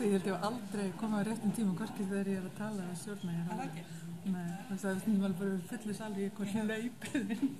hugsa, ég held ég aldrei koma á réttum tíma, hvorki þegar ég að tala að stjórna ég. Það ekki? Nei, það er stundum alveg bara fullu salvi í eitthvað hlaupiðinn.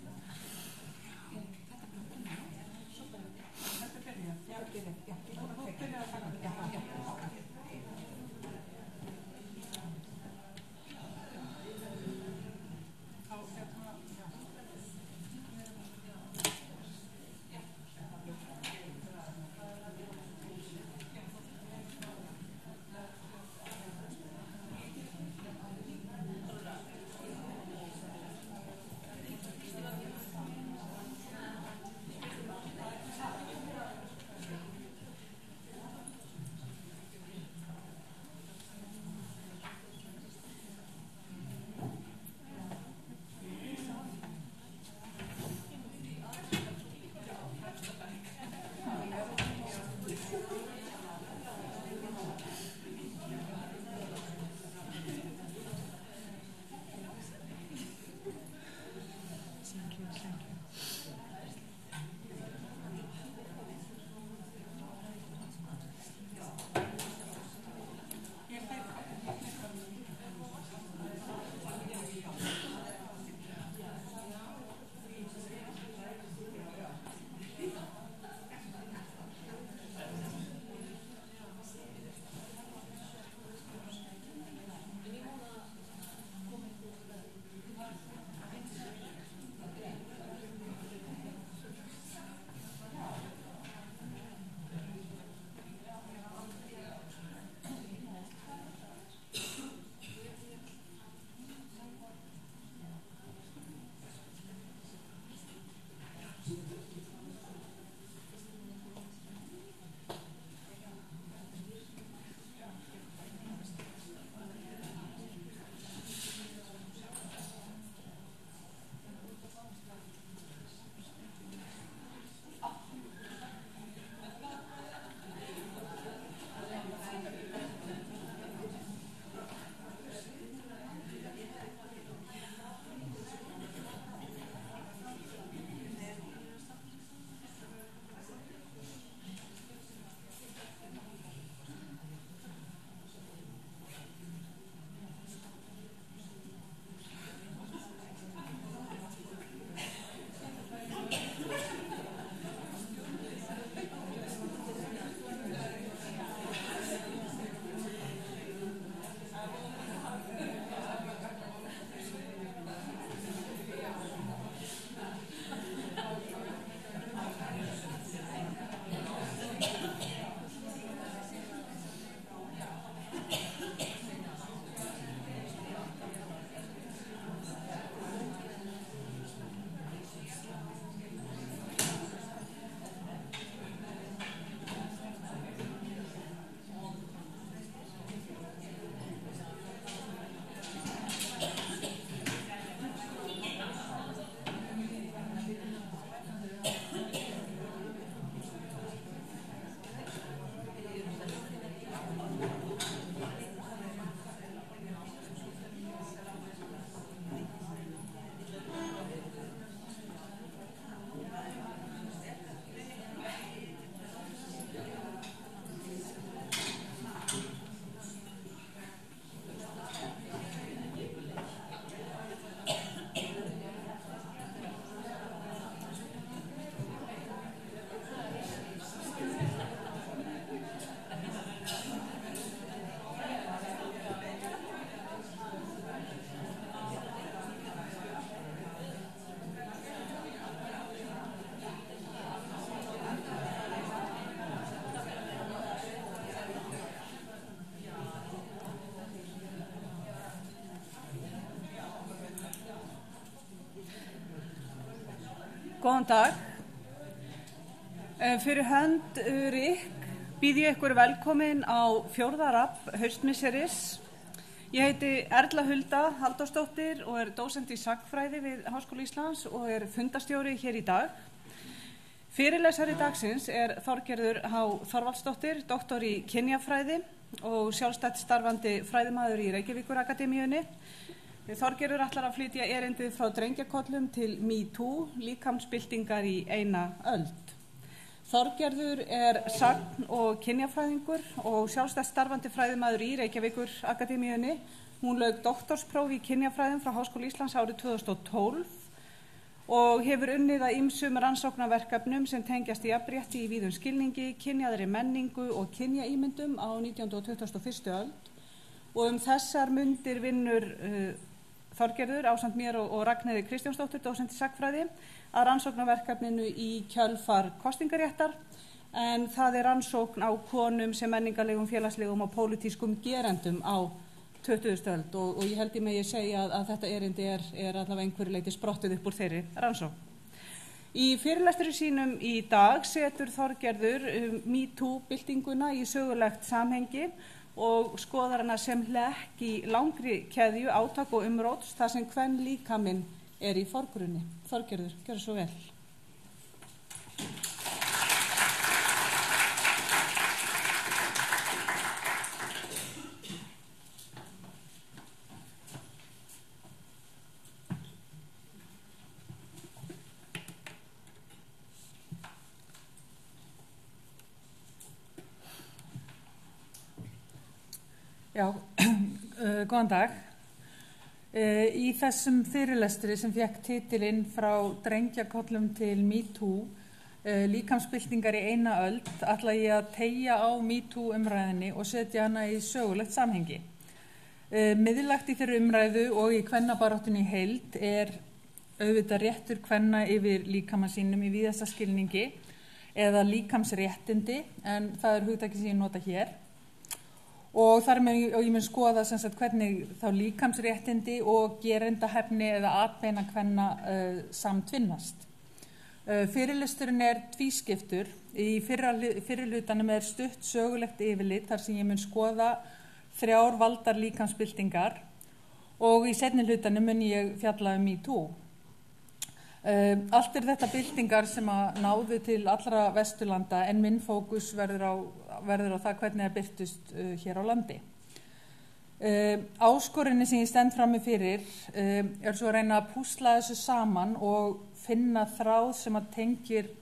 Góðan dag. Fyrir hönd Rík býð ég ykkur velkomin á 4. rapp haustmisseris. Ég heiti Erla Hulda Halldórsdóttir og er dósent í sagnfræði við Háskóla Íslands og er fundastjóri hér í dag. Fyrirlesari dagsins er Þorgerður H. Þorvaldsdóttir, doktor í kynjafræði og sjálfstætt starfandi fræðimaður í Reykjavíkurakademíunni. Þorgerður ætlar að flytja erindið frá drengjakollum til MeToo, líkamsbyltingar í eina öld. Þorgerður sagn- og kynjafræðingur og sjálfstætt starfandi fræðimaður í Reykjavíkur Akademíunni. Hún lauk doktorsprófi í kynjafræðum frá Háskóla Íslands árið 2012 og hefur unnið að ýmsum rannsóknarverkefnum sem tengjast jafnrétti í víðum skilningi, kynjaðri menningu og kynjaímyndum á 19. og 21. öld. Og þessar mundir vinnur Þorgerður ásamt mér og Ragnheiði Kristjánsdóttur, dósent í sagnfræði, að rannsóknarverkefninu í kjölfar kosningaréttar, en það rannsókn á konum sem menningarlegum, félagslegum og pólitískum gerendum á 20. öld og ég held ég megi segja að þetta erindi allavega einhverju leyti sprottið upp úr þeirri rannsókn. Í fyrirlestri sínum í dag setur Þorgerður MeToo-byltinguna í sögulegt samhengi og skoðar hana sem hlekk í langri keðju átak og umróts þar sem kvenlíkaminn í forgrunni. Þorgerður, gjörðu svo vel. Já, góðan dag. Í þessum fyrirlestri sem fékk titilinn Frá drengjakollum til MeToo, líkamsbyltingar í eina öld, ætla ég að teygja á MeToo umræðinni og setja hana í sögulegt samhengi. Miðlægt í þeirri umræðu og í kvennabaráttunni í heild auðvitað réttur kvenna yfir líkama sínum í víðasta skilningi eða líkamsréttindi, en það hugtakið sem ég nota hér. Og ég mun skoða sem sagt hvernig þá líkamsréttindi og gerendahæfni eða atbeina kvenna samtvinnast. Fyrirlesturinn tvískiptur. Í fyrri hlutanum stutt sögulegt yfirlit þar sem ég mun skoða 3 valdar líkamsbyltingar og í seinni hlutanum mun ég fjalla MeToo. Allt þetta byltingar sem að náðu til allra Vesturlanda en minn fókus verður á það hvernig það birtust hér á landi. Áskorunin sem ég stend frammi fyrir svo að reyna að púsla þessu saman og finna þráð sem að tengir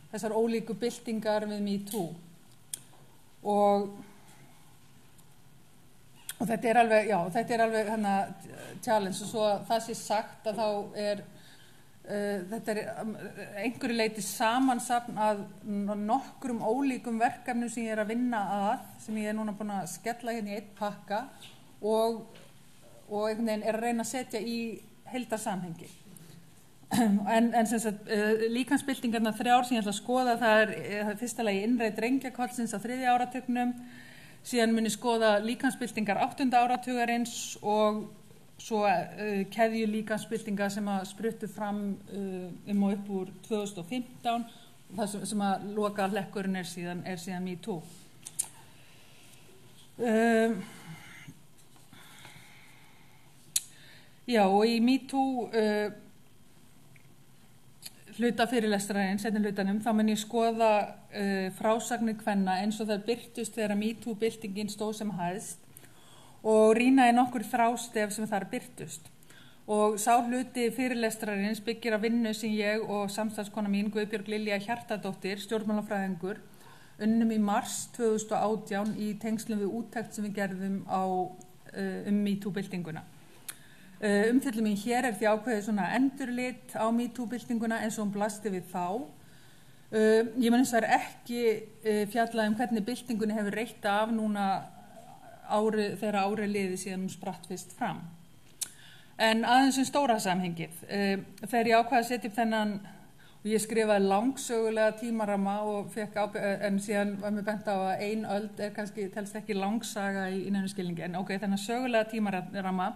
þessar ólíku byltingar við MeToo. Og þetta alveg challenge, og svo að það sé sagt að þá þetta einhverju leyti samansafn að nokkrum ólíkum verkefnum sem ég að vinna að, sem ég núna búin að skella hérna í einn pakka og einhvern veginn að reyna að setja í heildarsamhengi. En sem sagt, líkamsbyltingarnar 3 sem ég ætla að skoða, það fyrsta lagi innreið drengjakollsins á 3. áratugnum, síðan mun ég skoða líkamsbyltingar 8. áratugarins og svo keðju líkamsbyltinga sem að spruttu fram og upp úr 2015, það sem að loka hlekkurinn síðan MeToo. Já, og í MeToo hluta fyrirlestrarins, seinni hlutanum, þá mun ég skoða frásagnir kvenna eins og það birtust þegar MeToo-byltingin stóð sem hæðst og rýna í nokkur þrástef sem þar birtust. Og sá hluti fyrirlestrarins byggir á vinnu sem ég og samstarfskona mín, Guðbjörg Lilja Hjartardóttir, stjórnmálafræðingur, unnum í mars 2018 í tengslum við úttekt sem við gerðum MeToo-byltinguna. Umfjöllun mín hér því ákveðið svona endurlit á MeToo-byltinguna eins og hún blasti við þá. Ég mun hins vegar ekki fjalla hvernig byltingunni hefur reitt af núna þegar árið liði síðan hún spratt fyrst fram. En aðeins stóra samhengið. Þegar ég ákvaði að setja upp þennan, og ég skrifaði langsögulega tímarama og en síðan var mér bent á að 1 öld kannski telst ekki langsaga í neinum skilningi, en þennan sögulega tímarama,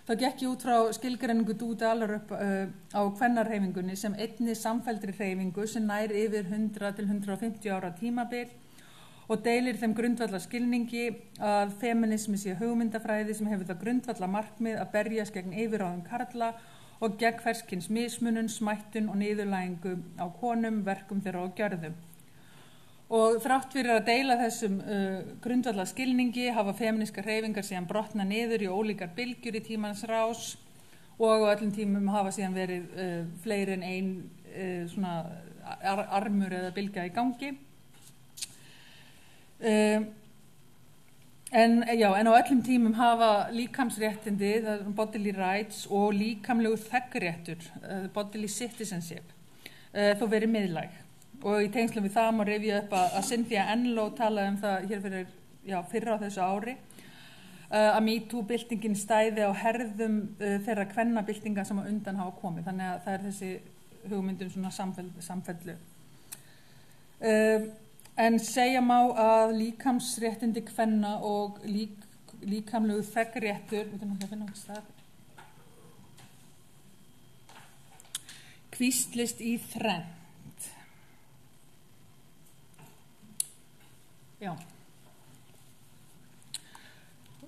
þá gekk ég út frá skilgreiningu Dúdal á kvennarhreyfingunni sem einni samfelldri hreyfingu sem nær yfir 100 til 150 ára tímabil og deilir þeim grundvallar skilningi að feminismi sé hugmyndafræði sem hefur það grundvallar markmið að berjast gegn yfirráðum karla og gegn hvers kyns mismunun, smættun og niðurlægingu á konum, verkum þeirra og gjörðum. Og þrátt fyrir að deila þessum grundvallar skilningi hafa feminiskar hreyfingar síðan brotna niður í ólíkar bylgjur í tímans rás og á öllum tímum hafa síðan verið fleiri en ein svona armur eða bylgja í gangi. En á öllum tímum hafa líkamsréttindi, það er bodily rights og líkamlegu þegnréttur, bodily citizenship, þó verið miðlæg. Og í tengslum við það má rifja upp að Cynthia Enloe talaði það hér fyrr á þessu ári, að MeToo-byltingin stæði á herðum þeirra kvennabyltinga sem á undan hafa komið. Þannig að það er þessi hugmyndum svona samfellu. En segja má að líkamsréttindi kvenna og líkamlegu þegnréttur, kvíslist í þrennt. Já.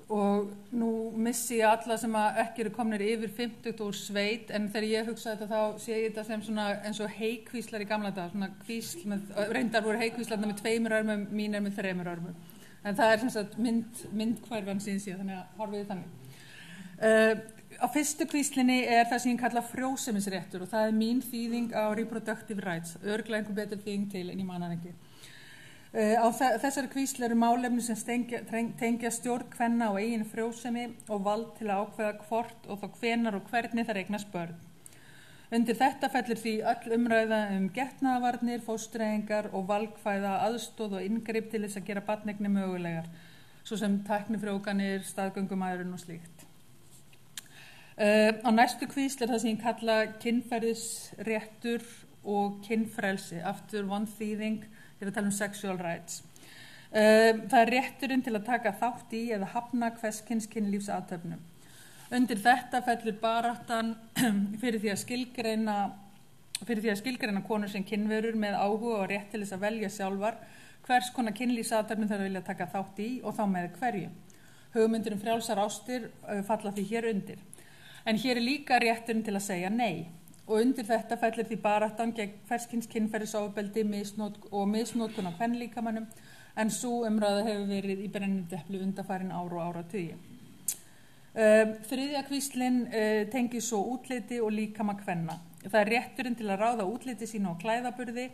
Og nú missi ég alla sem ekki eru komnir yfir 50 úr sveit, en þegar ég hugsa þetta þá sé ég þetta sem svona eins og heykvíslar í gamla daga, svona kvísl með, reyndar voru heykvíslarna með 2 örmum, mín með 3 örmum. En það er sem sagt myndhverfan síðan síðan, þannig að horfið þannig. Á fyrstu kvíslinni er það sem ég kalla frjósemisréttur og það er mín þýðing á reproductive rights, örugglega einhver betur þýðing til en ég man hann ekki. Á þessari kvísl eru málefni sem tengja stjórn kvenna á eigin frjósemi og vald til að ákveða hvort og þá hvenar og hvernig þær eignast börn. Undir þetta fellur því öll umræða getnaðarvarnir, fóstureyðingar og valkvæða aðstoð og inngrip til þess að gera barneigni mögulegar, svo sem tæknifrjóvganir, staðgöngumæðrun og slíkt. Á næstu kvísl er það sem ég kalla kynferðisréttur og kynfrelsi, aftur one þýðing. Ég er að tala sexual rights. Það er rétturinn til að taka þátt í eða hafna hvers kyns kynlífsathöfnum. Undir þetta fellur baráttan fyrir því að skilgreina konur sem kynverur með áhuga og rétt til þess að velja sjálfar hvers konar kynlífsathöfnum þær vilja taka þátt í og þá með hverju. Hugmyndir frjálsar ástir falla því hér undir. En hér er líka rétturinn til að segja nei. Og undir þetta fellur því baráttan gegn hvers kyns kynferðisofbeldi og misnotkun á kvenlíkamanum, en sú umræða hefur verið í brennideplu undanfarin ár og áratugi. Þriðja kvíslin tengir svo útliti og líkama kvenna. Það er rétturinn til að ráða útliti sína á klæðaburði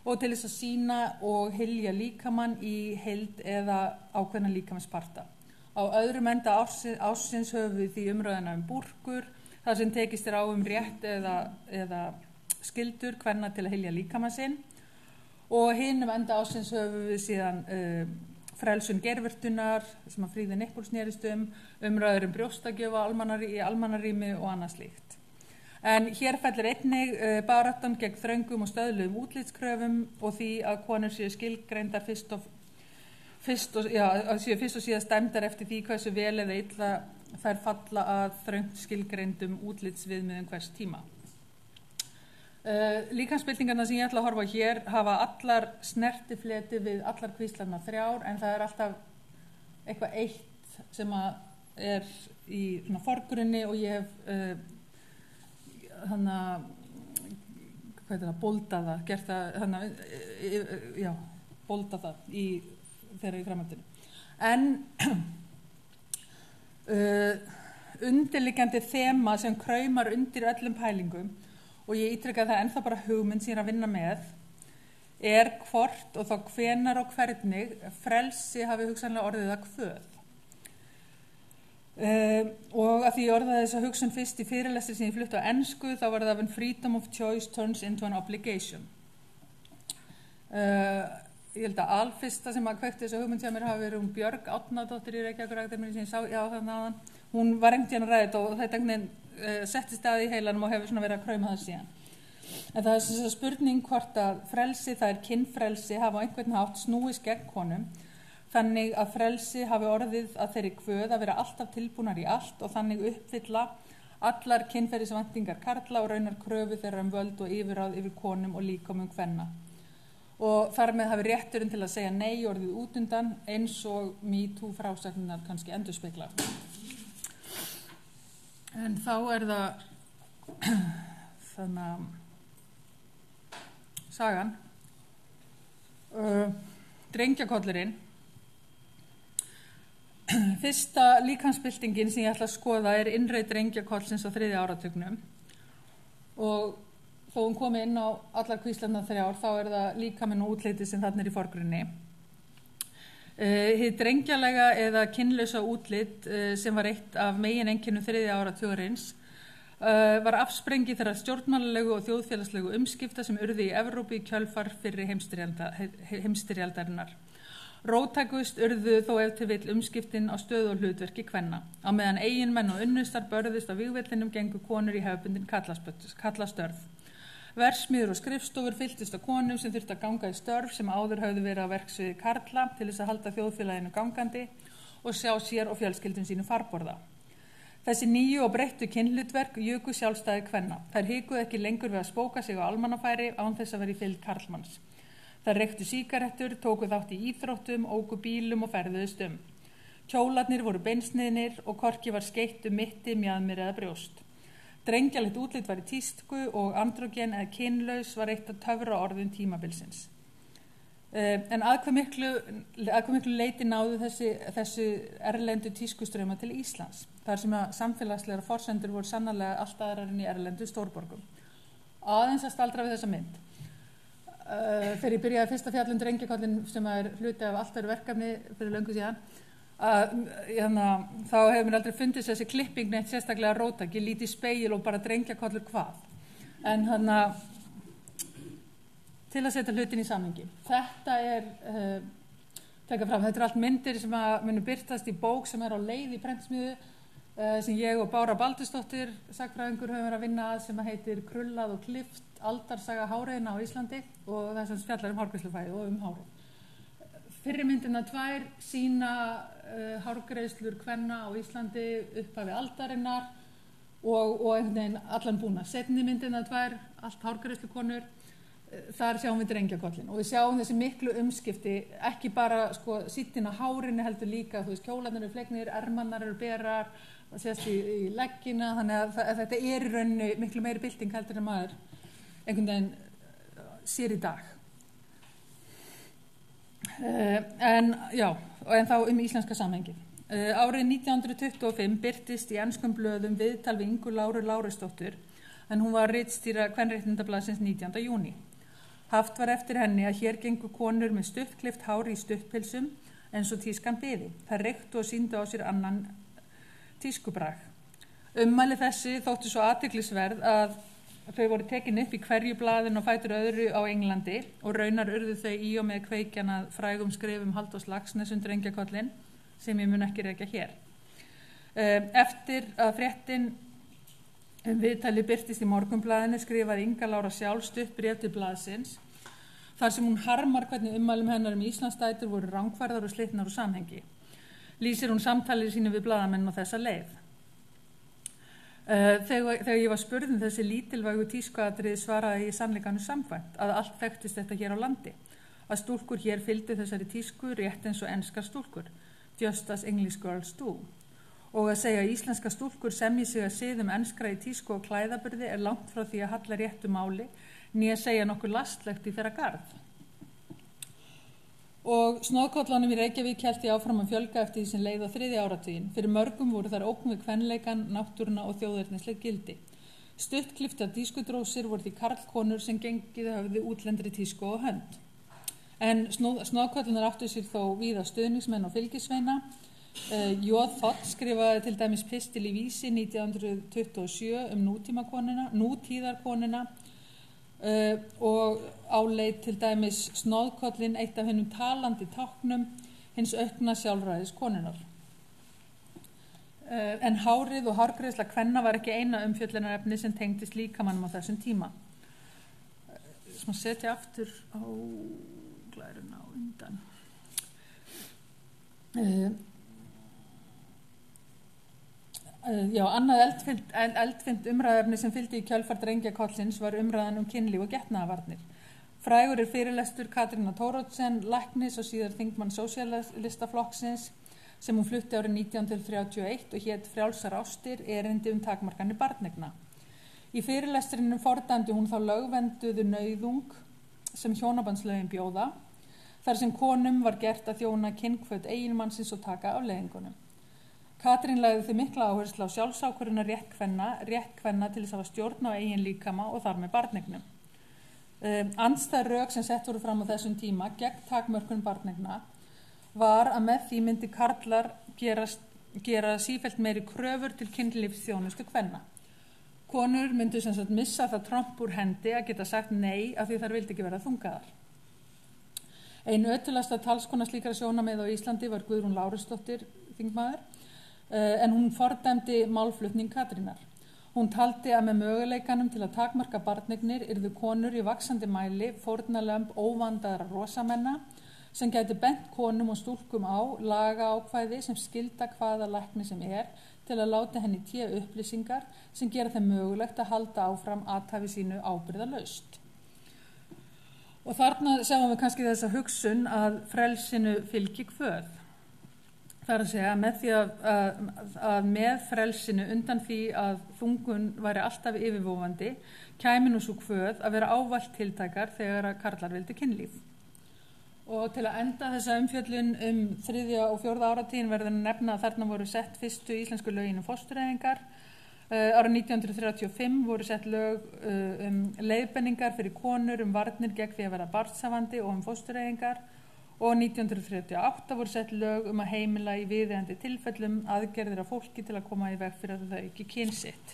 og til þess að sýna og hylja líkamann í heild eða ákveðna líkamsparta. Á öðrum enda ársins höfum við því umræðina búrkur, þar sem tekist á rétt eða skyldur kvenna til að hylja líkamann sinn og hinum enda ársins höfum við síðan frelsun geirvörtunar sem að Fríða Nichols snerist umræður brjóstagjöf í almannarými og annað slíkt. En hér fellur einnig baráttan gegn þröngum og stöðluðum útlitskröfum og því að konur séu skilgreindar fyrst og síðast dæmdar eftir því hversu vel eða illa þær falla að þröngt skilgreindum útlitsviðmiðum hvers tíma. Líkamsbyltingarna sem ég ætla að horfa hér hafa allar snertifleti við allar kvíslarna 3, en það er alltaf eitthvað eitt sem er í svona forgrunni og ég hef boldað það, gert það, boldað það þegar í framhaldinu. En undirliggjandi þema sem kraumar undir öllum pælingum og ég ítreka það ennþá bara hugmynd sem ég er að vinna með er hvort og þá hvenar og hvernig frelsi hafi hugsanlega orðið að kvöð. Og að því ég orðaði þessa hugsun fyrst í fyrirlestri sem ég flutti á ensku þá var það when freedom of choice turns into an obligation. Ég held að alfyrsta sem að kveikti þessu hugmynd sem mér hafi verið Björg Árnadóttir í Reykjavíkurakademíunni sem ég sá, þarna áðan. Hún var einhvern veginn að ræða þetta og þetta settist að í heilanum og hefur svona verið að krauma það síðan. En það er þess að spurning hvort að frelsi, það er kynfrelsi, hafa á einhvern hátt snúist gegn konum, þannig að frelsi hafi orðið að þeirri kvöð að vera alltaf tilbúnar í allt og þannig uppfylla allar kynferðisvæntingar karla og raunar kröfu þeirra völd og yfirráð yfir konum og líkamum kvenna. Og þar með hafi rétturinn til að segja nei orðið út undan eins og MeToo frásagnar kannski endurspegla. En þá er það þannig sagan drengjakollurinn. Fyrsta líkamsbyltingin sem ég ætla að skoða er innreið drengjakollsins á 3. áratugnum og þó hún komi inn á allar kvíslarnar 3 þá það líkaminn og útlitið sem þarna í forgrunni. Hið drengjalega eða kynlausa útlit sem var eitt af megineinkennum 3. áratugarins var afsprengi þeirra stjórnmálalegu og þjóðfélagslegu umskipta sem urðu í Evrópu í kjölfar fyrri heimsstyrjaldarinnar. Róttækust urðu þó ef til vill umskiptin á stöðu og hlutverki kvenna. Á meðan eiginmenn og unnustar börðust á vígvellinum gengu konur í hefðbundin kallastörf. Versmiður og skrifstofur fylltust af konum sem þurftu að ganga í störf sem áður höfðu verið á verksviði karla til þess að halda þjóðfélaginu gangandi og sjá sér og fjölskyldum sínu farborða. Þessi nýju og breyttu kynhlutverk juku sjálfstæði kvenna. Þær hikuðu ekki lengur við að spóka sig á almannafæri án þess að vera í fylgd karlmanns. Þær reyktu sígarettur, tóku þátt í íþróttum, óku bílum og ferðuðust um. Kjólarnir voru beinsniðnir og hvorki var skeytt mitti, mjaðmir eða brjóst. Drengjalegt útlit var í tísku og andrógen eða kynlaus var eitt af töfra orðum tímabilsins. En að hve miklu leyti náðu þessi erlendu tískustrauma til Íslands, þar sem að samfélagslegar forsendur voru sannarlega allt aðrar en í erlendu stórborgum. Aðeins að staldra við þessa mynd. Þegar ég byrjaði fyrst að fjalla drengjakollin sem hluti af allt öðru verkefni fyrir löngu síðan, þá hefur mér aldrei fundist þessi klipping neitt sérstaklega róttæk. Ég lít í spegil og bara drengjakollur hvað. En til að setja hlutin í samhengi. Þetta þetta allt myndir sem munu birtast í bók sem á leið í prentsmiðju sem ég og Bára Baldursdóttir, sagnfræðingur, höfum verið að vinna að sem heitir Krullað og klift, aldarsaga háreiðina á Íslandi og það sem fjallar hárgreiðslufæði og hárið. Fyrri myndirnar 2 sýna hárgreiðslur kvenna á Íslandi upphafi aldarinnar og einhvern veginn allan búna. Seinni myndirnar 2, allt hárgreiðslukonur, þar sjáum við drengjakollin og við sjáum þessi miklu umskipti, ekki bara sýttin á hárinu heldur líka, kjólarnir eru flegnir, ermannar eru berar, það sést í leggina, þannig að þetta í rauninni miklu meiri bylting heldur en maður einhvern veginn sér í dag. En þá íslenska samhengið. Árið 1925 birtist í enskum blöðum viðtal við Ingu Láru Lárusdóttur, en hún var ritstýra Kvenréttindablaðsins 19. júní. Haft var eftir henni að hér gengu konur með stuttklift hár í stuttpilsum eins og tískan biði. Það reyktu og sýndu á sér annan tískubrag. Ummæli þessi þóttu svo athyglisverð að þau voru tekin upp í hverju blaðinu og fætur öðru á Englandi og raunar urðu þau í og með kveikjan að frægum skrifum Halldórs Laxness drengjakollin sem ég mun ekki rekja hér. Eftir að fréttin viðtali birtist í Morgunblaðinu skrifaði Inga Lára sjálf stutt bréf til blaðsins þar sem hún harmar hvernig ummælum hennar Íslandsdætur voru rangfærðar og slitnar úr samhengi. Lýsir hún samtalið sínu við blaðamenn á þessa leið. Þegar ég var spurð þessi lítilvægu tískuatriði svaraði ég sannleikanum samkvæmt að allt þekktist þetta hér á landi, að stúlkur hér fylgdu þessari tísku rétt eins og enskar stúlkur, just as English girls do. Og að segja íslenska stúlkur semji sig að siðum enskra í tísku og klæðaburði langt frá því að halla réttu máli, né að segja nokkuð lastlegt í þeirra garð. Og snoðkollunum í Reykjavík hélt ég áfram að fjölga eftir því sem leið á 3. áratuginn. Fyrir mörgum voru þær ógn við kvenleikan, náttúruna og þjóðernisleg gildi. Stuttklipptar tískudrósir voru því karlkonur sem gengið höfðu útlendri tísku á hönd. En snoðkollunar áttu sér þó víða stuðningsmenn og fylgisveina. J. Þott skrifaði til dæmis pistil í Vísi 1927 nútíðarkonuna og áleit til dæmis snoðkollin eitt af hennum talandi táknum hins aukna sjálfræðis konunnar. En hárið og hárgreiðsla kvenna var ekki eina umfjöllunarefni sem tengdist líkamannum á þessum tíma. Svo setja aftur á glæruna á undan. Annað eldfimt umræðefni sem fylgdi í kjölfar drengjakollins var umræðan kynlíf og getnaðarvarnir. Frægur fyrirlestur Katrínar Thoroddsen, læknis og síðar þingmann sósíalistaflokksins sem hún flutti árið 1931 og hét Frjálsar ástir erindi takmarkanir barneigna. Í fyrirlestrinum fordæmdi hún þá lögvenduðu nauðung sem hjónabandslögin bjóða, þar sem konum var gert að þjóna kynhvöt eiginmannsins og taka afleiðingunum. Katrín lagði því mikla áherslu á sjálfsákvörðunar rétt kvenna til þess að hafa stjórn á eigin líkama og þar með barneignum. Andstæð rök sem sett voru fram á þessum tíma gegn takmörkun barneigna var að með því myndi karlar gera sífellt meiri kröfur til kynlífsþjónustu kvenna. Konur myndu sem sagt missa það tromp úr hendi að geta sagt nei af því þær vildi ekki vera þungaðar. Ein ötulasta talskona slíkra sjónarmiða á Íslandi var Guðrún Lárusdóttir þingmaður, en hún fordæmdi málflutning Katrínar. Hún taldi að með möguleikanum til að takmarka barneignir yrðu konur í vaxandi mæli fórnarlömb óvandaðra rosamenna sem gæti bent konum og stúlkum á lagaákvæði sem skylda hvaða lækni sem til að láta henni í té upplýsingar sem gera þeim mögulegt að halda áfram athæfi sínu ábyrgðalaust. Og þarna sjáum við kannski þessa hugsun að frelsinu fylgi kvöð. Það að segja með því að með frelsinu undan því að þungun væri alltaf yfirvofandi, kæmi nú svo kvöð að vera ávallt tiltækar þegar að karlar vildu kynlíf. Og til að enda þessa umfjöllun 3. og 4. áratuginn verður að nefna að þarna voru sett fyrstu íslensku lögin fóstureyðingar. Árið 1935 voru sett lög leiðbenningar fyrir konur varnir gegn því að vera barnshafandi og fóstureyðingar. Og 1938 voru sett lög að heimila í viðeigandi tilfellum aðgerðir af fólki til að koma í veg fyrir að þau ekki kyn sitt.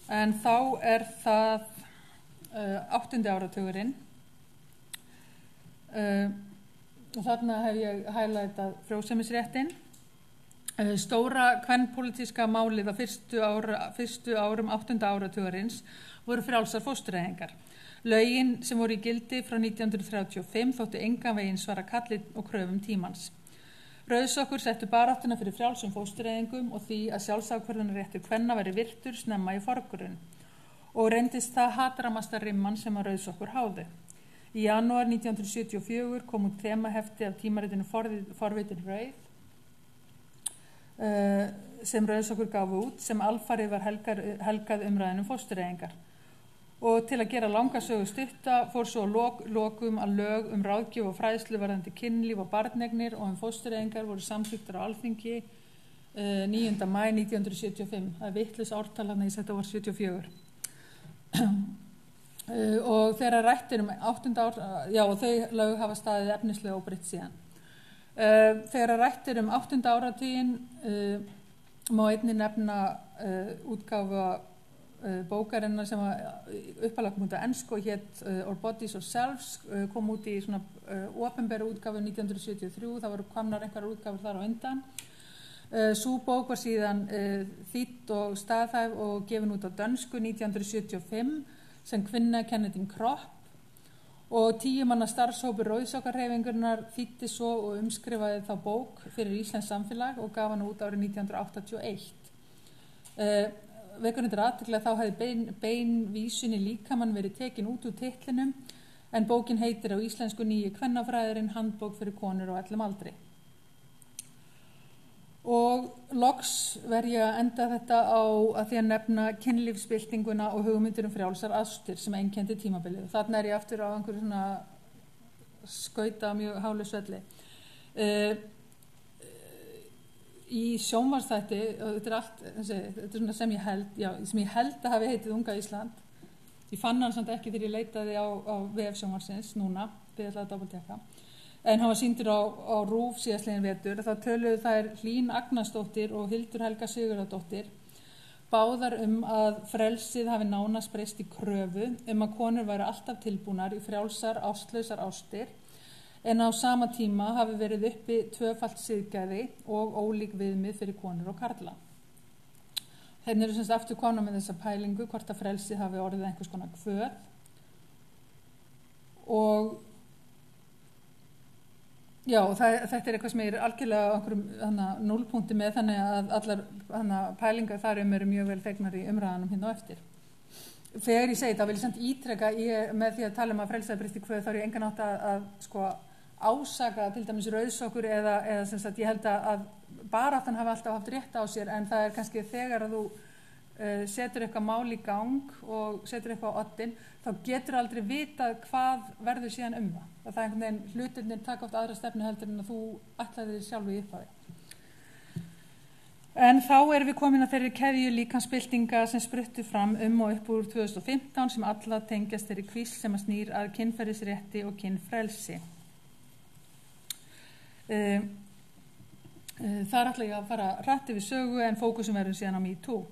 En þá það 8. áratugurinn og þarna hef ég highlightað frjósemisréttinn. Stóra kvenpólitíska málið á fyrstu árum 8. áratugarins voru frjálsar fóstureyðingar. Lögin sem voru í gildi frá 1935 þóttu engan veginn svara kalli og kröfum tímans. Rauðsokkur settu baráttuna fyrir frjálsum fóstureyðingum og því að sjálfsákvörðunarréttur kvenna væri virtur snemma í forgrunn og reyndist það hatramasta rimman sem að Rauðsokkur háði. Í janúar 1974 kom út þemahefti af tímaritinu Forvitin rauð sem Rauðsokkur gaf út sem alfarið var helgað umræðinu fóstureyðingar. Og til að gera langa sögu stutta fór svo lokum að lög ráðgjöf og fræðslu varðandi kynlíf og barneignir og fóstureyðingar voru samþykktar á Alþingi 9. maí 1975. Það vitlaus ártal þarna í þetta var 74. Og þegar rættir 8. ár, og þau lög hafa staðið efnislega óbreytt síðan. Þegar rættir 8. áratuginn má einnig nefna útgáfa bókarinnar sem uppalega kom út á ensku og hét Our Bodies Ourselves, kom út í svona opinberu útgáfu 1973, það voru komnar einhverjar útgáfur þar á undan. Sú bók var síðan þýdd og staðhæf og gefin út á dönsku 1975 sem Kvinnakenningin kropp og 10 manna starfshópur Rauðsokkarhreyfingarinnar þýddi svo og umskrifaði þá bók fyrir íslenskt samfélag og gaf hana út árið 1981. Vekur athygli að þá hefði bein vísun í líkamann verið tekin út úr titlinum en bókin heitir á íslensku Nýji kvennafræðirinn, handbók fyrir konur á öllum aldri. Og loks verð ég að enda þetta á að því að nefna kynlífsbyltinguna og hugmyndir frjálsar ástir sem einkenndi tímabilið. Þarna ég aftur á einhverju svona skauta mjög hálu svelli. Í sjónvarpsþætti, og þetta allt, þetta svona sem ég held að hafi heitið Unga Ísland. Ég fann hann samt ekki þegar ég leitaði á vef sjónvarpsins núna, við ætlaði að doppeltekka. En hann var sýndur á RÚV síðastliðinn vetur. Þá töluðu þær Hlín Agnarsdóttir og Hildur Helga Sigurðardóttir báðar að frelsið hafi nánast breyst í kröfu að konur væru alltaf tilbúnar í frjálsar, ástlausar ástir en á sama tíma hafi verið uppi tvöfalt siðgæði og ólík viðmið fyrir konur og karla. Þeir eru semst aftur komna með þessa pælingu hvort að frelsið hafi orðið einhvers konar kvöð og já, þetta eitthvað sem ég algjörlega á einhverjum núllpunkti með þannig að allar pælingar þar eru mjög vel þegnar í umræðanum hérna á eftir. Þegar ég segi þetta vil ég samt ítreka með því að tala að frelsið breyst í kvöð þá ég engan átt að ásaka til dæmis Rauðsokkur eða sem sagt ég held að baráttan hafi alltaf haft rétt á sér en það kannski þegar að þú setur eitthvað mál í gang og setur eitthvað á oddinn, þá getur aldrei vitað hvað verður síðan það. Það einhvern veginn hlutirnir taka oft aðra stefnu heldur en að þú ætlaði þér sjálfu í upphafi. En þá erum við komin að þeirri keðju líkamsbyltinga sem spruttu fram og upp úr 2015 sem alla tengjast þeirri kvísl sem að snýr að kynferðisrétti og kynfrelsi. Þar ætla ég að fara hratt yfir sögu en fókusum verður síðan á MeToo.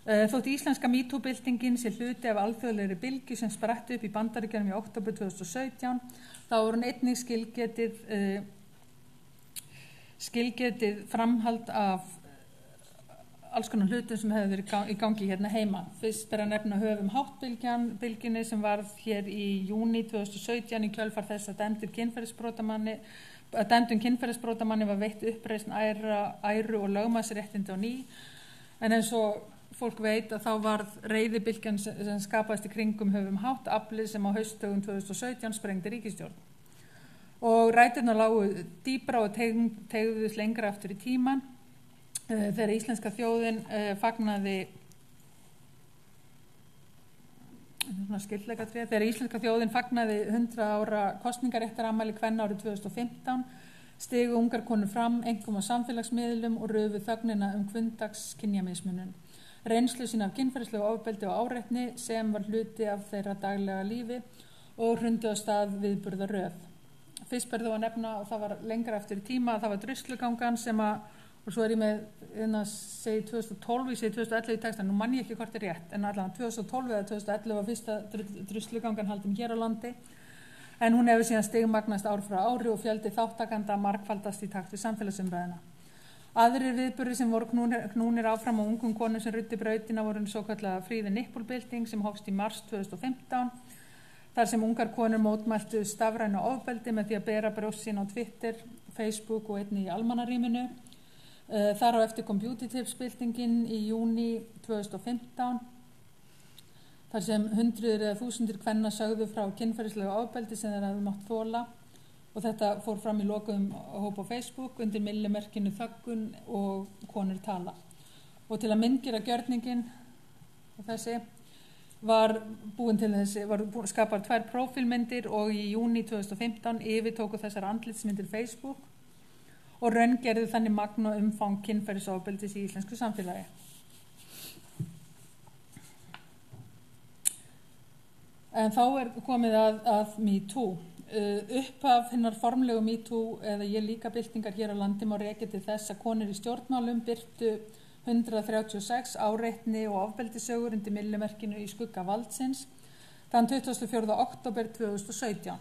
Þótt íslenska MeToo-byltingin sé hluti af alþjóðlegri bylgju sem spratt upp í Bandaríkjunum í október 2017, þá voru hún einnig skilgetið framhald af alls konar hlutum sem hefur verið í gangi hérna heima. Fyrst er að nefna höfum hátt-bylgjunni sem varð hér í júní 2017 í kjölfar þess að dæmdum kynferðisbrotamanni var veitt uppreisn æru og lögmannsréttindi á ný. En eins og fólk veit að þá varð reiðibylgjan sem skapaðist í kringum höfum hátt aflið sem á haustdögum 2017 sprengdi ríkisstjórn. Og ræturnar lágu dýpra og teygðust lengra aftur í tímann. Þegar íslenska þjóðin fagnaði 100 ára kosningaréttarafmæli kvenna árið 2015 stigu ungar konur fram einkum á samfélagsmiðlum og röfu þögnina hvunndags kynjamismunun, reynslu sína af kynferðislegu ofbeldi og áreitni sem var hluti af þeirra daglega lífi og hrundu á stað viðburðaröð. Fyrst ber þó að nefna, og það var lengra eftir í tíma, að það var druslugangan sem að, og svo er ég með, segi 2012, ég segi 2011 í textan, nú mann ég ekki hvort er rétt, en allavega 2012 eða 2011 var fyrsta druslugangan haldin hér á landi, en hún hefur síðan stigmagnast ár frá ári og fjöldi þáttakanda margfaldast í takt við samfélagsumræðuna. Aðrir viðburðir sem voru knúnir áfram á ungum konum sem ruddi brautina voru svo kallaða Free the Nipple-bylting sem hófst í mars 2015, þar sem ungar konur mótmæltu stafrænu ofbeldi með því að bera brjóst sín á Twitter, Facebook og einnig í almannarýminu. Þar á eftir kom Beauty Tips-byltingin í júní 2015, þar sem hundruðir eða þúsundir kvenna sögðu frá kynferðislegu ofbeldi sem þeir hafði mátt þola, og þetta fór fram í lokuðum hóp á Facebook undir millimerkinu þöggun og konur tala. Og til að myndgera gjörningin og þessi var skapar 2 prófílmyndir og í júní 2015 yfirtóku þessar andlitsmyndir Facebook og raungerðu þannig magn og umfang kynferðisofbeldis í íslensku samfélagi. En þá er komið að MeToo. Upphaf hinnar formlegu MeToo eða ég líka byltingar hér á landi má rekja til þess að konur í stjórnmálum birtu 136 áreitni og ofbeldissögur undir millimerkinu í skugga valdsins þann 24. október 2017.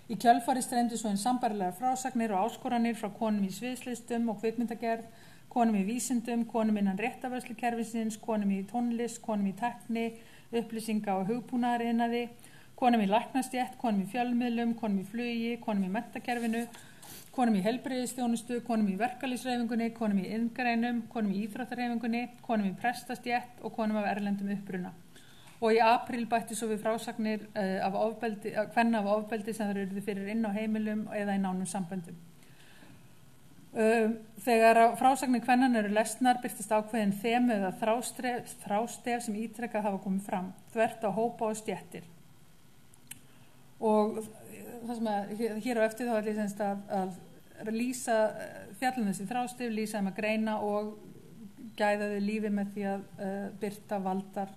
Í kjölfari streymdu svo inn sambærilegar frásagnir og áskoranir frá konum í sviðslistum og kvikmyndagerð, konum í vísindum, konum innan réttarvörslukerfisins, konum í tónlist, konum í tækni, upplýsinga og hugbúnaðariðnaði, konum í læknastétt, konum í fjölmiðlum, konum í flugi, konum í menntakerfinu, konum í heilbrigðisþjónustu, konum í verkalýðshreyfingunni, konum í iðngreinum, konum í íþróttahreyfingunni, konum í prestastétt og konum af erlendum uppruna. Og í apríl bætti svo við frásagnir kvenna af ofbeldi sem þær urðu fyrir inn á heimilum eða í nánum samböndum. Þegar frásagnir kvennanna eru lesnar birtist ákveðin þemu eða þrástef sem ítrekkað hafa komið fram, þvert á hópa og stéttir. Og það sem hér á eftir þá er líka að lýsa fjallum þessi þrástef, lýsa þeim að greina og gæða þau lífi með því að birta valdar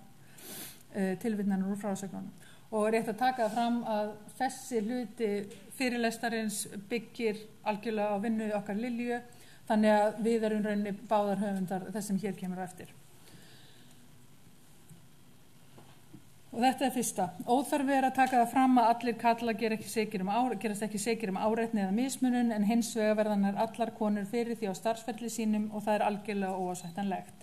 tilvitnanir úr frásögnunum. Og rétt að taka það fram að þessi hluti fyrirlestarins byggir algjörlega á vinnu okkar Lilju, þannig að við erum rauninni báðar höfundar þess sem hér kemur á eftir. Og þetta er fyrsta. Óþarfi er að taka það fram að allir karlar gerast ekki sekir um áreitni eða mismunun, en hins vegar verða nær allar konur fyrir því á starfsferli sínum og það er algjörlega óásættanlegt.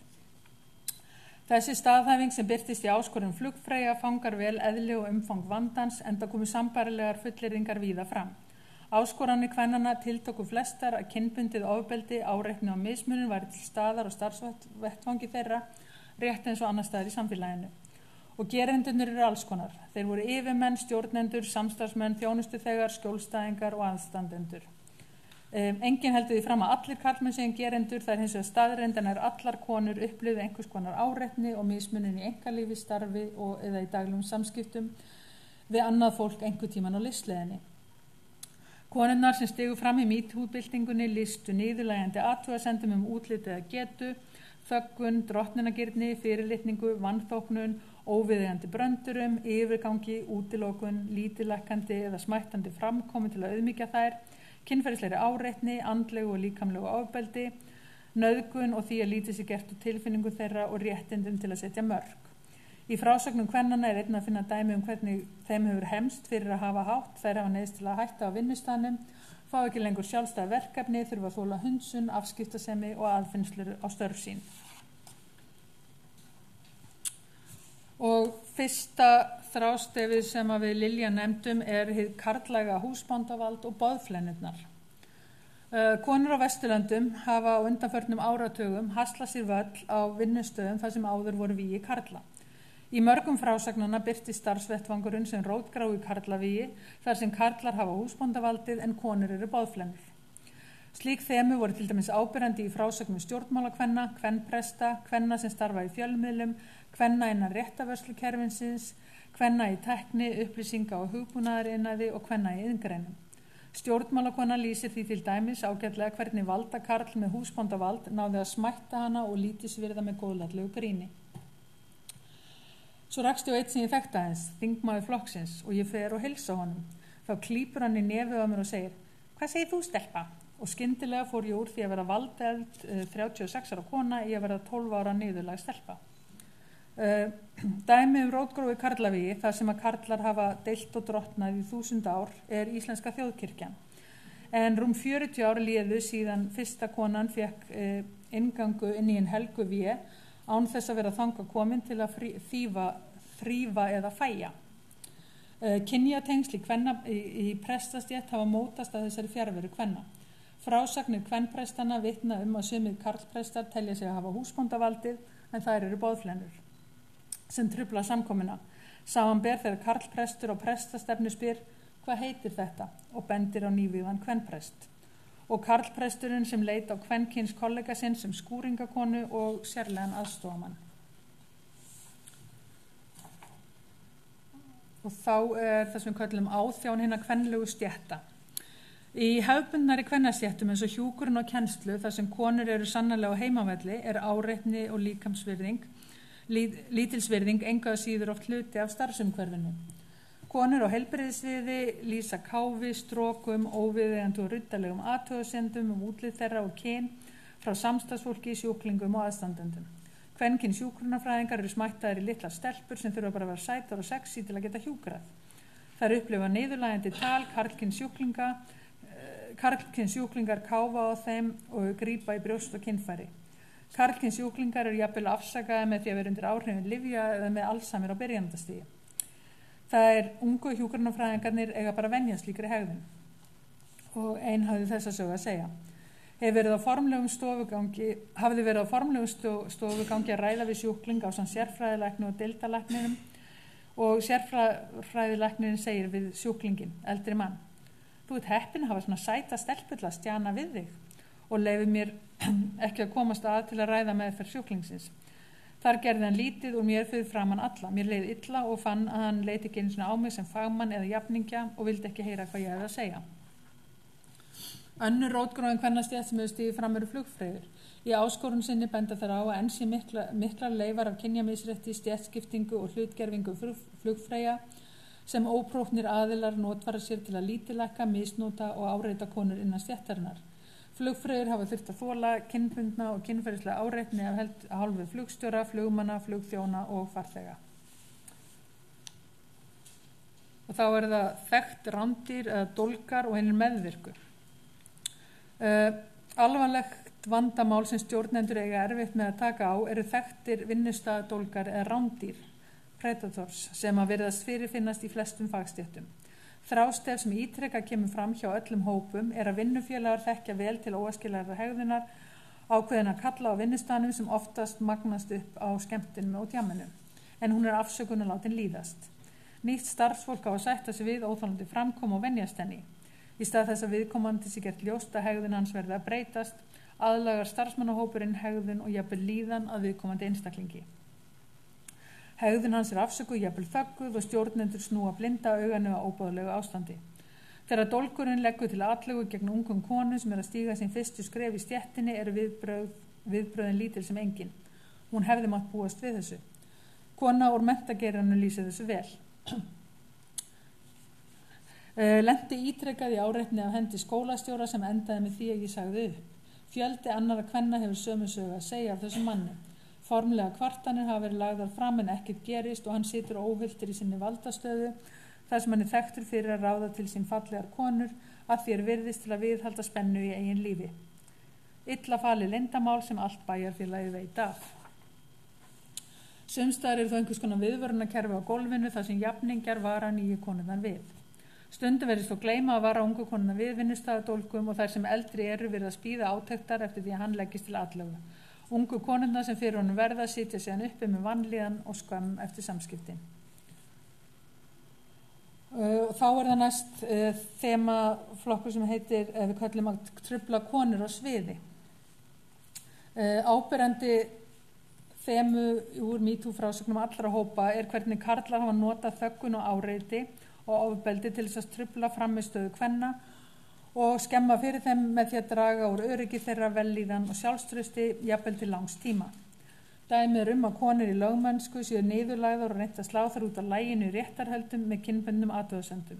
Þessi staðhæfing sem birtist í áskorun Flugfreyja fangar vel eðli og umfang vandans enda komu sambærilegar fullyrðingar víða fram. Áskoranir kvennanna tiltóku flestar að kynbundið ofbeldi, áreitni og mismunun væri til staðar og starfsvettvangi þeirra, rétt eins og annar staðar í samfélaginu. Og gerendurnir eru alls konar. Þeir voru yfirmenn, stjórnendur, samstarfsmenn, þjónustuþegar, skjólstæðingar og aðstandendur. Enginn heldur því fram að allir karlmenn séu gerendur, það er hins vegar staðreynd en allar konur upplifðu einhvers konar áreitni og mismunun í einkalífi, starfi eða í daglegum samskiptum við annað fólk einhver tíman á lífsleiðinni. Konurnar sem stigu fram í MeToo-byltingunni lýstu niðurlægjandi athugasemdum útlit eða getu, þöggun, drottnunargirni, fyrirlitningu, vanþóknun, óviðeigandi bröndurum, yfirgangi, útilokun, lítillækkandi eða smættandi framkomu til að auðmýkja þær, kynferðislegri áreitni, andlegu og líkamlegu ofbeldi, nauðgun og því að lítið sé gert úr tilfinningu þeirra og réttindum til að setja mörk. Í frásögnum kvennanna einnig að finna dæmi hvernig þeim hefur hemst fyrir að hafa hátt, þær hafa neyðst til að hætta á vinnustaðnum, fá ekki lengur sjálfstæð verkefni, þurfa að þola hundsun, afskiptasemi og aðfinnslur á störf sín. Og fyrsta þrástefið sem við Lilja nefndum hið karllæga húsbóndavald og boðflennurnar. Konur á Vesturlöndum hafa á undanförnum áratugum haslað sér völl á vinnustöðum þar sem áður voru vígi karla. Í mörgum frásagnanna birtist starfsvettvangurinn sem rótgrái karlavígi þar sem karlar hafa húsbóndavaldið en konur eru boðflennur. Slík þemu voru til dæmis áberandi í frásögnum stjórnmálakvenna, kvenpresta, kvenna sem starfa í fjölmiðlum, kvenna innan réttarvörslukerfisins, kvenna í tækni, upplýsinga og hugbúnaðariðnaði og kvenna í iðngreinum. Stjórnmálakona lýsir því til dæmis ágætlega hvernig valdakarl með húsbóndavald náði að smætta hana og lítilsvirða með góðlátlegu gríni. Svo rakst ég á eitt sem ég þekkti aðeins, þingmaður flokksins, og ég fer og heilsa honum. Þá klípur hann í nefið á mér og segir, hvað segir þú, stelpa? Og skyndilega fór ég úr því að vera valdeld 36 ára kona í að vera 12 ára niðurlag stelpa. Dæmi rótgrói karlavígi, þar sem að karlar hafa deilt og drottnað í 1000 ár, íslenska þjóðkirkjan. En rúm 40 ár liðu síðan fyrsta konan fekk inngangu inn í en helgu vé, án þess að vera þangað komin til að þrífa eða fæja. Kynjatengsl í prestastétt hafa mótast að þessari fjarveru kvenna. Frásagnir kvenprestana vitna að sumir karlprestar telja sig að hafa húsbóndavaldið en þær eru boðflennur sem trufla samkomuna. Samanber þegar karlprestur á prestastefnu spyr hvað heitir þetta og bendir á nývíðan kvenprest. Og karlpresturinn sem leit á kvenkyns kollega sinn sem skúringakonu og sérlegan aðstofamann. Og þá það sem við köllum áþján hinna kvenlegu stétta. Í hefðbundnari kvennastéttum eins og hjúkrun og kennslu þar sem konur eru sannarlega á heimavelli áreitni og lítilsvirðing engu að síður oft hluti af starfsumhverfinu. Konur á heilbrigðissviði lýsa káfi, strokum, óviðeigandi og ruddalegum athugasemdum útlit þeirra og kyn frá samstagsfólki, sjúklingum og aðstandendum. Kvenkyns hjúkrunarfræðingar eru smættaðir í litlar stelpur sem þurfa bara að vera sætar og sexy til að geta hjúkrað. Þær upplifa niðurlægjandi tal, karlkyns sjúklingar káfa á þeim og grípa í brjóst og kynfæri. Karlkyns sjúklingar eru jafnvel afsakaði með því að vera undir áhrifin lyfja eða með Alzheimer á byrjandastigi. Það ungu hjúkrunarfræðingarnir eiga bara að venja slíkri hegðun. Og ein hafði þessa sögu að segja. Hafði verið á formlegum stofugangi að ræða við sjúkling á sann sérfræðilækni og deildarlækninum og sérfræðilæknirinn segir við sjúklingin, eldri mann, þú ert heppin að hafa svona sæta stelpu til að stjana við þig og leyfi mér ekki að komast að til að ræða meðferð sjúklingsins. Þar gerði hann lítið úr mér fyrir framan alla. Mér leið illa og fann að hann leit ekki einu sinni á mig sem fagmann eða jafningja og vildi ekki heyra hvað ég hefði að segja. Önnur rótgróin kvennastétt sem hefur stigið fram eru flugfreyjur. Í áskorun sinni benda þær á að enn sé miklar leifar af kynjamisrétti, stéttskiptingu og hlutgerfingu flugfreyja sem óprófnir aðilar notfæra sér til að lítillækka, misnota og áreita konur innan stéttarinnar. Flugfreyjur hafa þurft að þola kynbundna og kynferðislega áreitni af hálfu flugstjóra, flugmanna, flugþjóna og farþega. Og þá það þekkt rándýr eða dólgar og hinir meðvirku. Alvarlegt vandamál sem stjórnendur eiga erfitt með að taka á eru þekktir vinnustadólgar eða rándýr, predators, sem að virðast fyrirfinnast í flestum fagstéttum. Þrástef sem ítrekka kemur fram hjá öllum hópum að vinnufélagar þekkja vel til óæskilegrar hegðunar ákveðin að kalla á vinnustanum sem oftast magnast upp á skemmtunum og djamminu, en hún afsökun að látin líðast. Nýtt starfsfólk á að sætta sig við óþolandi framkom og venjast henni. Í stað þess að viðkomandi sé gert ljóst að hegðun hans verði að breytast, aðlagar starfsmannahópurinn hegðun og jafnvel líðan að viðkomandi einstaklingi. Hegðun hans afsökuð, jafnvel þögguð og stjórnendur snúa blinda auganu á óboðlegu ástandi. Þegar dólgurinn leggur til atlögu gegn ungum konum sem að stíga sín fyrstu skref í stéttinni eru viðbrögðin lítil sem engin. Hún hefði mátt búast við þessu. Kona úr menntageiranum lýsir þessu vel. Lenti ítrekað í áreitni af hendi skólastjóra sem endaði með því að ég sagði upp. Fjöldi annarra kvenna hefur sömu sögu að segja af þessum manni. Formlega kvartanir hafa verið lagðar fram en ekkert gerist og hann situr óhultur í sinni valdastöðu þar sem hann er þekktur fyrir að ráða til sín fallegar konur að því virðist til að viðhalda spennu í eigin lífi. Illa falið leyndarmál sem allt bæjarfélagið veit af. Sumstaðar eru þó einhvers konar viðvörunarkerfi á gólfinu þar sem jafningjar vara nýju konurnar við. Stundum verðist þó gleyma að vara ungu konurnar við vinnustaðadólgum og þær sem eldri eru virðast bíða átektar eftir því að hann leggist til atlögu. Ungu konurnar sem fyrir honum verða sitja síðan uppi með vanlíðan og skömm eftir samskiptin. Þá er það næst þemaflokkur sem heitir, við kallum að trufla konur á sviði. Áberandi þemu úr MeToo frásögnum allra hópa er hvernig karlar hafa notað þöggun og áreiti og ofbeldi til þess að trufla frammistöðu kvenna og skemma fyrir þeim með því að draga úr öryggi þeirra vellíðan og sjálfstrausti jafnvel til langs tíma. Dæmi er að konur í lögmennsku séu niðurlagðar og reynt að slá þar út af laginu í réttarhöldum með kynbundnum athugasemdum.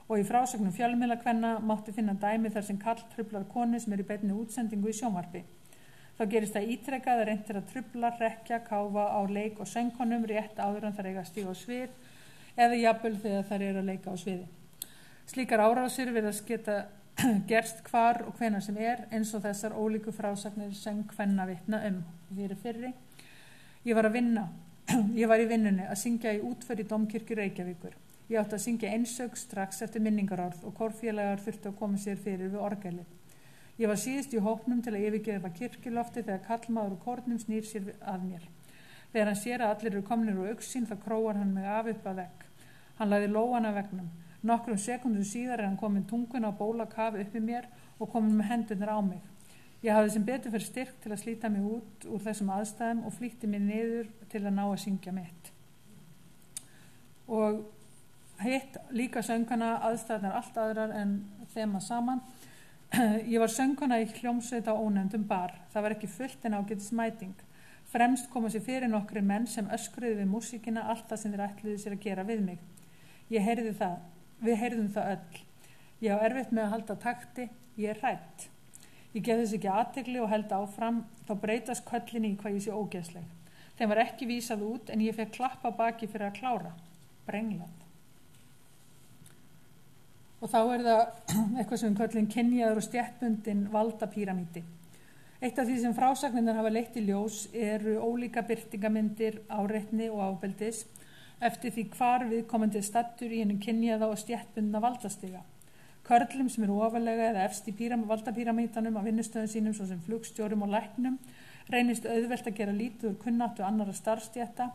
Og í frásögnum fjölmiðlakvenna mátti finna dæmi þar sem karl truflar konu sem er í beinni útsendingu í sjónvarpi. Þá gerist það ítrekað að reynt að trufla, hrekkja, káfa á leik og söngkonum rétt áður en þær eiga að stíga á svið eða jafnvel þegar þær eru að leika á sviði. Slíkar árásir virðast geta gerst hvar og hvenær sem er eins og þessar ólíku frásagnir sem kvenna vitna fyrri. Ég var í vinnunni að syngja í útför í Dómkirkju Reykjavíkur. Ég átti að syngja einsögn strax eftir minningarorð og kórfélagar þurftu að koma sér fyrir við orgelið. Ég var síðust í hópnum til að yfirgefa kirkjulofti þegar karlmaður úr kórnum snýr sér að mér. Þegar hann sér að allir eru komnir úr augsýn þá króar hann mig af upp að vegg. Hann lagði lóan af veggnum. Nokkrum sekundum síðar er hann komin tungun á bólakaf uppi mér og komin með hendurnar á mig. Ég hafði sem betur fyrir styrk til að slíta mig út úr þessum aðstæðum og flýtti mig niður til að ná að syngja mitt. Og hitt líka söngana aðstæðnar allt aðrar en þema saman. Ég var söngana í hljómsveit á ónefndum bar. Það var ekki fullt en ágætis mæting. Fremst koma sér fyrir nokkri menn sem öskruðu við músíkina allt það sem þeir ætluðu sér að gera við mig. Ég heyrði það. Við heyrðum það öll. Ég á erfitt með að halda takti. Ég er hrædd. Ég gef þess ekki athygli og held áfram, þá breytast köllinni í hvað ég sé ógeðsleg. Þeim var ekki vísað út en ég fekk klappa baki fyrir að klára. Brenglað. Og þá er það eitthvað sem köllin kynjaður og stéttbundin valdapíramídi. Eitt af því sem frásagnirnar hafa leitt í ljós eru ólíka birtingamyndir, áreitni og ábeldis eftir því hvar viðkomandi stattur í hennu kynjaða og stéttbundna valdastiga. Körlum sem eru ofarlega eða efst í valdapíramítanum á vinnustöðum sínum svo sem flugstjórum og læknum reynist auðvelt að gera lítið úr kunnáttu annarra starfstétta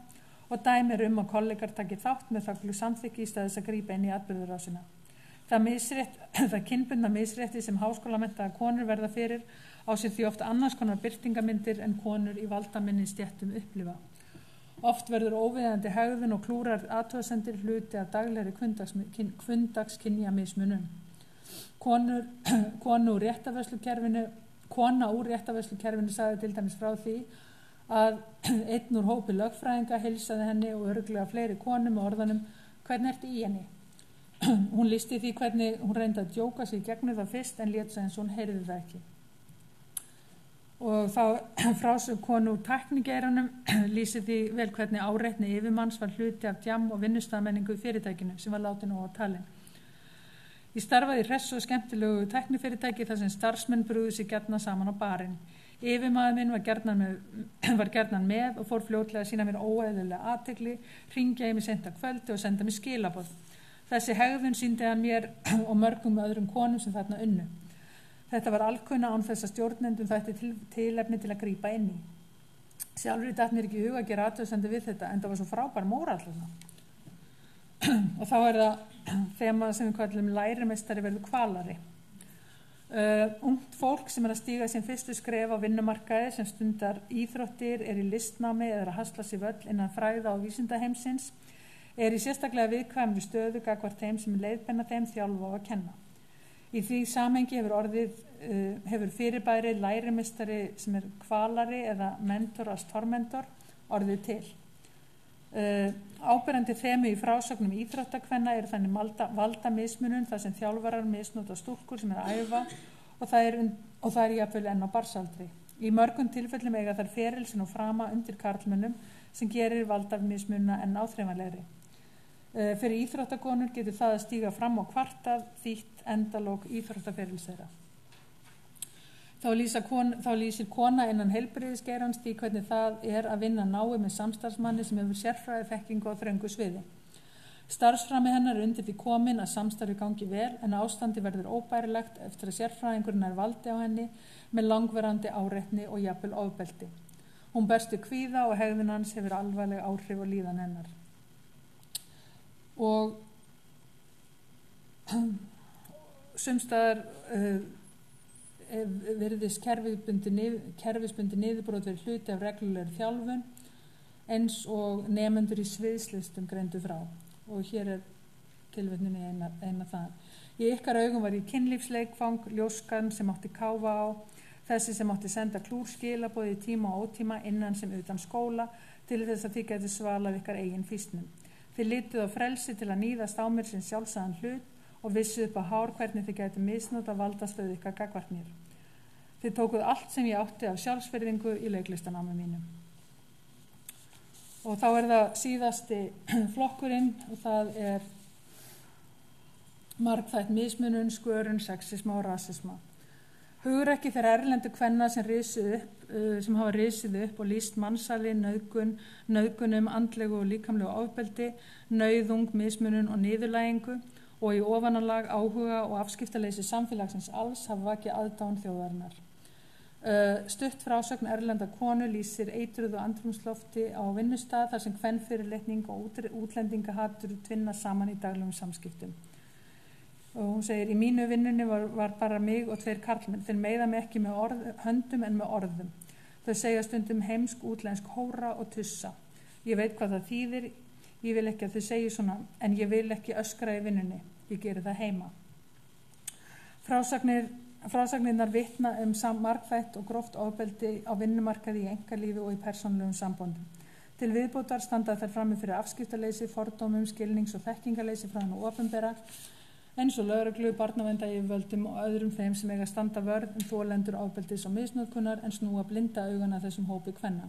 og dæmi að kollegar taki þátt með þöglu samþykki í stað þess að grípa inn í atburðarásina. Það kynbundna misrétti sem háskólamenntaðar konur verða fyrir á sér því oft annars konar birtingamyndir en konur í valdaminni stéttum upplifa. Oft verður óviðandi hegðun og klúrar athugasemdir hluti af daglegri hvundagskynjamismunum. Kona úr réttarvörslukerfinu sagði til dæmis frá því að einn úr hópi lögfræðinga heilsaði henni og örugglega fleiri konum með orðanum hvernig ertu í henni? Hún lýsti því hvernig hún reyndi að djóka sig gegnum það fyrst en lét sig eins og hún heyrði það ekki. Og þá frásögn konu úr tæknigeiranum lýsi því vel hvernig áreitni yfirmanns var hluti af djam og vinnustafmenningu í fyrirtækinu sem var látin og á talin. Ég starfaði í hressu og skemmtilegu tæknifyrirtæki þar sem starfsmenn brugðu sig gjarnan saman á barinn. Yfirmaður minn var gjarnan með og fór fljótlega að sína mér óeðlilega athygli, hringja í mig seint að kvöldi og senda mér skilaboð. Þessi hegðun sýndi hann mér og mörgum öðrum konum sem þarna unnu. Þetta var alkunna án þess að stjórnendum þætti tilefni til að grípa inn í. Sjálfur datt mér ekki í huga að gera athugasemdir við þetta en það var svo frábær mórall. Og þá er það þema sem við kallum lærimeistari verður kvalari. Ungt fólk sem er að stíga sín fyrstu skref á vinnumarkaði sem stundar íþróttir, er í listnámi eða að hasla sér völl innan fræða og vísindaheimsins, er í sérstaklega viðkvæmri stöðu gagnvart þeim sem leiðbenna þeim þjálfa og að kenna. Í því samhengi hefur fyrirbærið lærimestari sem kvalari eða mentor as tormentor orðið til. Áberandi þemu í frásögnum íþróttakvenna eru þannig valdamismunun þar sem þjálfarar misnota stúlkur sem að æfa og það er jafnvel enn á barnsaldri. Í mörgum tilfellum eiga þær ferilsin og frama undir karlmönnum sem gerir valdamismununa enn áþreifanlegri. Fyrir íþróttakonur getur það að stíga fram og kvartað þýtt endalok íþróttaferils þeirra. Þá lýsir kona innan heilbrigðisgeirans því hvernig það er að vinna náið með samstarfsmanni sem hefur sérfræði þekkingu á þröngu sviði. Starfsframi hennar er undir því komin að samstarfi gangi vel en ástandi verður óbærilegt eftir að sérfræðingurinn er valdi á henni með langvarandi áreitni og jafnvel ofbeldi. Hún berst við kvíða og hegðun hans hefur alvarleg áhrif á líðan hennar. Og sumstaðar virðist kerfisbundi niðurbrot verið hluti af reglulegri þjálfun eins og nemendur í sviðslistum greindu frá. Og hér er tilvitnunin eina það. Í ykkar augum var ég kynlífsleikfang, ljóskan sem átti káfa á, þessi sem átti senda klúrskilaboð í tíma og ótíma innan sem utan skóla til þess að þið gæti svalað ykkar eigin fýsnum. Þið lituð á frelsi til að níðast á mér sem sjálfsagðan hlut og vissuð upp á hár hvernig þið gæti misnota valdastöðu ykkar gagnvart mér. Þið tókuð allt sem ég átti af sjálfsvirðingu í leiklistanámi mínu. Og þá er það síðasti flokkurinn og það er margþætt mismunun, skörun, sexisma og rasisma. Hugrekki þeirra erlendu kvenna sem hafa risið upp og lýst mansali, nauðgunum, andlegu og líkamlegu ofbeldi, nauðung, mismunun og niðurlægingu og í ofanalag áhuga og afskiptaleysi samfélagsins alls hafa vakið aðdáun þjóðarinnar. Stutt frásögn erlenda konu lýsir eitruðu andrúmslofti á vinnustað þar sem kvenfyrirlitning og útlendingahatur tvinna saman í daglegum samskiptum. Og hún segir, í mínu vinnunni var bara mig og 2 karlmenn. Þeir meiða mig ekki með höndum en með orðum. Þau segja stundum heimsk, útlensk hóra og tussa. Ég veit hvað það þýðir. Ég vil ekki að þau segi svona, en ég vil ekki öskra í vinnunni. Ég geri það heima. Frásagnirnar vitna margþætt og gróft ofbeldi á vinnumarkaði í einkalífi og í persónulegum samböndum. Til viðbótar standa þær frammi fyrir afskiptaleysi, fordómum, skilnings- og þekkingarleysi frá hinu opinbera, eins og lögreglu, barnaverndaryfirvöldum og öðrum þeim sem eiga standa vörð þolendur ofbeldis og misnotkunar en snúa blinda augana þessum hópi kvenna.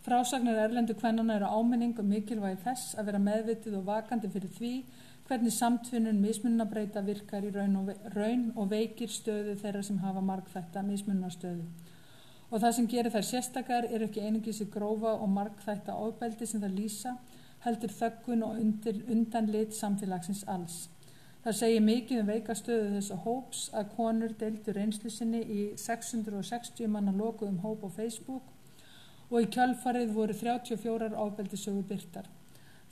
Frásagnir erlendu kvennana eru áminning og mikilvægi þess að vera meðvitið og vakandi fyrir því hvernig samtvinnun mismununarbreyta virkar í raun og veikir stöðu þeirra sem hafa margþætta mismununarstöðu. Og það sem gerir þær sérstakar er ekki einungis í grófa og margþætta ofbeldi sem þær lýsa, heldur þöggun og undanlit samfélagsins alls. Það segir mikið veika stöðu þessa hóps að konur deildu reynslu sinni í 660 manna lokuðum hóp á Facebook og í kjölfarið voru 34 ofbeldissögur birtar.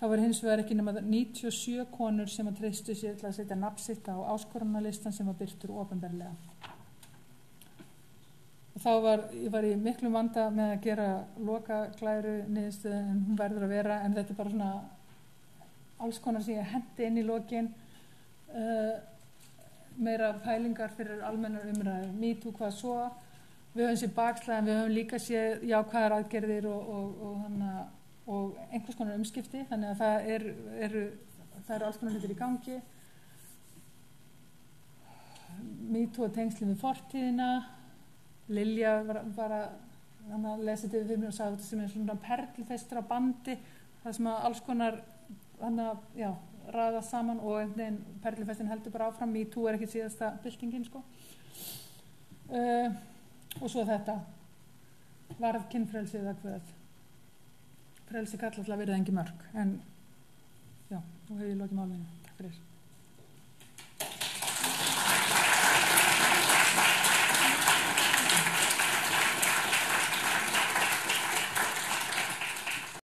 Það var hins vegar ekki nema 97 konur sem að treystu sér til að setja nafn sitt á áskorunarlistan sem var birtur opinberlega. Og þá var ég miklum vanda með að gera lokaglæru niðurstöðu en hún verður að vera, en þetta er bara svona alls konar sem ég hendi inn í lokin. Meira pælingar fyrir almennar umræður. MeToo hvað svo, við höfum séð bakslag en við höfum líka séð jákvæðar aðgerðir og einhvers konar umskipti, þannig að það eru alls konar hlutir í gangi. MeToo og tengslum við fortíðina. Lilja var að lesa þetta fyrir mér og sagði þetta sem er svona perlfestur á bandi, það sem að alls konar ræða saman og einhvern veginn perlufestin heldur bara áfram. MeToo er ekki síðasta byltingin sko. Og svo þetta varð kynfrelsið að hvað frelsi kalla alltaf verið engi mörg, en já, nú hef ég lokið málinu. Takk fyrir.